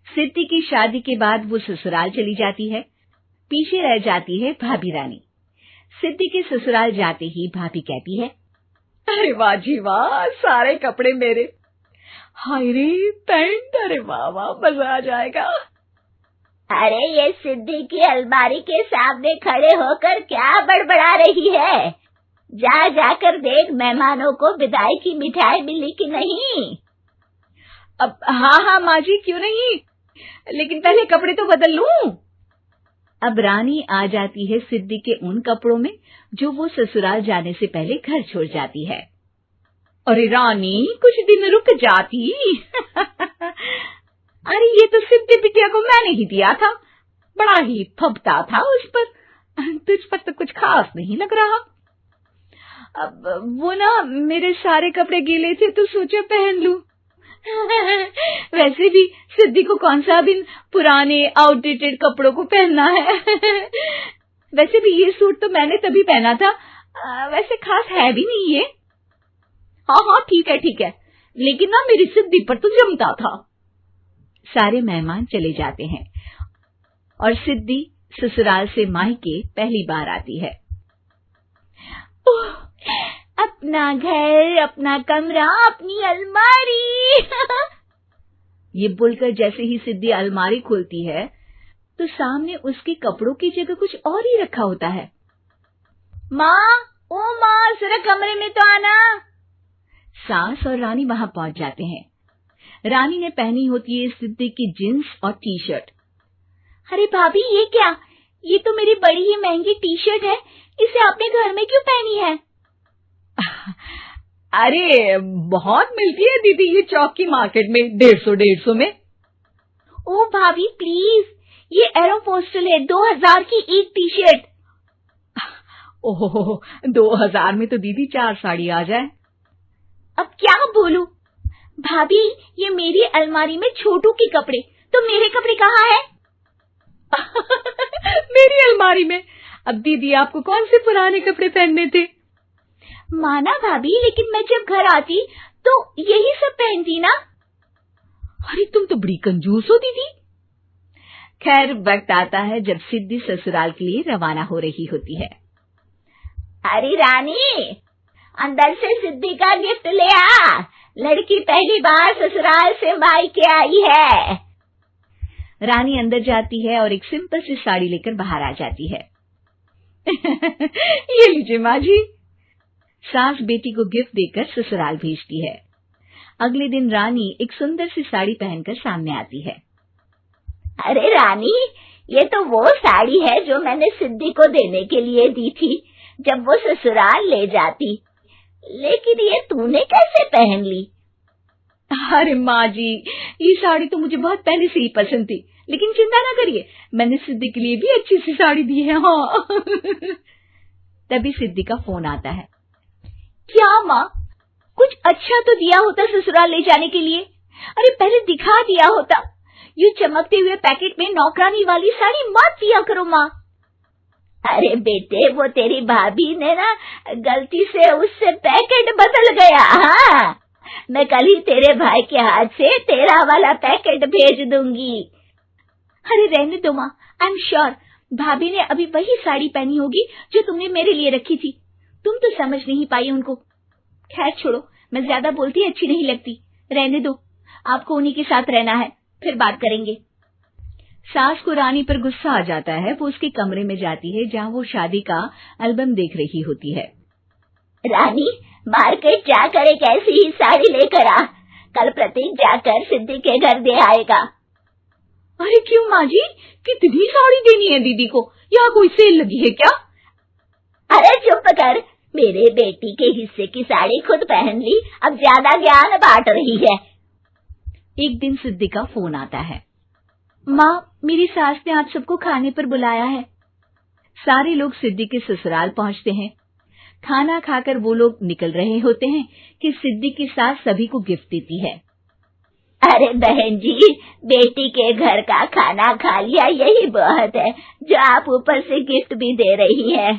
सिद्धि की शादी के बाद वो ससुराल चली जाती है। पीछे रह जाती है भाभी रानी। सिद्धि के ससुराल जाते ही भाभी कहती है, अरे वाह जी वाह, सारे कपड़े मेरे। हाय रे पैंट, अरे वाह वाह, मजा आ जाएगा। अरे ये सिद्धि की अलमारी के सामने खड़े होकर क्या बड़बड़ा रही है? जा जाकर देख मेहमानों को विदाई की मिठाई मिली कि नहीं। अब हाँ माँ जी, क्यों नहीं, लेकिन पहले कपड़े तो बदल लूं। अब रानी आ जाती है सिद्धि के उन कपड़ों में जो वो ससुराल जाने से पहले घर छोड़ जाती है। अरे रानी, कुछ दिन रुक जाती। अरे ये तो सिद्धि बिटिया को मैंने ही दिया था, बड़ा ही फबता था उस पर, तुझ पर तो कुछ खास नहीं लग रहा। अब वो ना मेरे सारे कपड़े गीले थे तो सोचा पहन लूं। वैसे भी सिद्धि को कौन सा बिन पुराने आउटडेटेड कपड़ों को पहनना है। वैसे भी ये सूट तो मैंने तभी पहना था, वैसे खास है भी नहीं ये। हाँ ठीक है, लेकिन ना मेरी सिद्धि पर तो जमता था। सारे मेहमान चले जाते हैं और सिद्धि ससुराल से मायके पहली बार आती है। अपना घर, अपना कमरा, अपनी अलमारी। ये बोलकर जैसे ही सिद्धि अलमारी खोलती है तो सामने उसके कपड़ों की जगह कुछ और ही रखा होता है। माँ, ओ माँ, जरा कमरे में तो आना। सास और रानी वहां पहुंच जाते हैं। रानी ने पहनी होती है सिद्धि की जींस और टी शर्ट। अरे भाभी, ये क्या? ये तो मेरी बड़ी ही महंगी टी शर्ट है, इसे आपने घर में क्यों पहनी है? अरे बहुत मिलती है दीदी ये चौक की मार्केट में, 150 में। ओ भाभी प्लीज, ये एरोपोस्टल है, 2000 की एक टी शर्ट। ओह, 2000 में तो दीदी 4 साड़ी आ जाए। अब क्या बोलूं? भाभी, ये मेरी अलमारी में छोटू के कपड़े, तो मेरे कपड़े कहाँ हैं? मेरी अलमारी में? अब दीदी आपको कौन से पुराने कपड़े पहनने थे? माना भाभी, लेकिन मैं जब घर आती तो यही सब पहनती ना। अरे तुम तो बड़ी कंजूस हो दीदी। खैर, वक्त आता है जब सिद्धि ससुराल के लिए रवाना हो रही होती है। अरे रानी, अंदर से सिद्धि का गिफ्ट ले आ, लड़की पहली बार ससुराल से मायके आई है। रानी अंदर जाती है और एक सिंपल सी साड़ी लेकर बाहर आ जाती है। ये लीजिए माँ जी। सास बेटी को गिफ्ट देकर ससुराल भेजती है। अगले दिन रानी एक सुंदर सी साड़ी पहनकर सामने आती है। अरे रानी, ये तो वो साड़ी है जो मैंने सिद्धि को देने के लिए दी थी जब वो ससुराल ले जाती, लेकिन ये तूने कैसे पहन ली? अरे माँ जी, ये साड़ी तो मुझे बहुत पहले से ही पसंद थी, लेकिन चिंता ना करिए, मैंने सिद्धि के लिए भी अच्छी सी साड़ी दी है। हाँ। तभी सिद्धि का फोन आता है। क्या माँ, कुछ अच्छा तो दिया होता ससुराल ले जाने के लिए। अरे पहले दिखा दिया होता। ये चमकते हुए पैकेट में नौकरानी वाली साड़ी मत दिया करो माँ। अरे बेटे, वो तेरी भाभी ने ना गलती से उससे पैकेट बदल गया। हाँ, मैं कल ही तेरे भाई के हाथ से तेरा वाला पैकेट भेज दूंगी। अरे रहने दो माँ, आई एम श्योर भाभी ने अभी वही साड़ी पहनी होगी जो तुमने मेरे लिए रखी थी। तुम तो समझ नहीं पाई उनको। खैर छोड़ो, मैं ज्यादा बोलती अच्छी नहीं लगती, रहने दो, आपको उन्हीं के साथ रहना है, फिर बात करेंगे। सास को रानी पर गुस्सा आ जाता है। वो उसके कमरे में जाती है जहाँ वो शादी का एल्बम देख रही होती है। रानी, मार्केट जाकर एक ऐसी ही साड़ी लेकर आ, कल प्रतीक जाकर सिद्धि के घर दे आएगा। अरे क्यों माँ जी, कितनी साड़ी देनी है दीदी को? यहाँ कोई सेल लगी है क्या? अरे चुप कर, मेरे बेटी के हिस्से की साड़ी खुद पहन ली, अब ज्यादा ज्ञान बांट रही है। एक दिन सिद्धि का फोन आता है। माँ, मेरी सास ने आप सबको खाने पर बुलाया है। सारे लोग सिद्धि के ससुराल पहुँचते हैं। खाना खाकर वो लोग निकल रहे होते हैं कि सिद्धि की सास सभी को गिफ्ट देती है। अरे बहन जी, बेटी के घर का खाना खा लिया, यही बहुत है जो आप ऊपर से गिफ्ट भी दे रही है।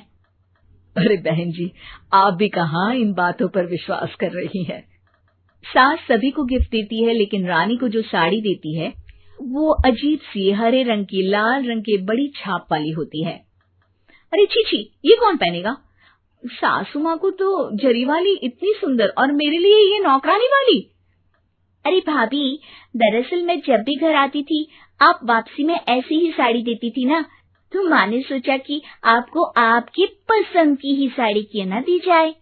अरे बहन जी, आप भी कहाँ इन बातों पर विश्वास कर रही हैं। सास सभी को गिफ्ट देती है, लेकिन रानी को जो साड़ी देती है वो अजीब सी हरे रंग की लाल रंग के बड़ी छाप वाली होती है। अरे छी छी, ये कौन पहनेगा? सासू माँ को तो जरी वाली इतनी सुंदर और मेरे लिए ये नौकरानी वाली। अरे भाभी, दरअसल मैं जब भी घर आती थी आप वापसी में ऐसी ही साड़ी देती थी ना, तो माँ ने सोचा कि आपको आपकी पसंद की ही साड़ी क्यों ना दी जाए।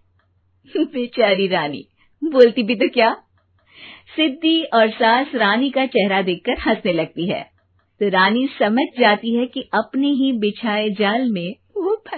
बेचारी रानी, बोलती भी तो क्या। सिद्धि और सास रानी का चेहरा देखकर हंसने लगती है, तो रानी समझ जाती है कि अपने ही बिछाए जाल में वो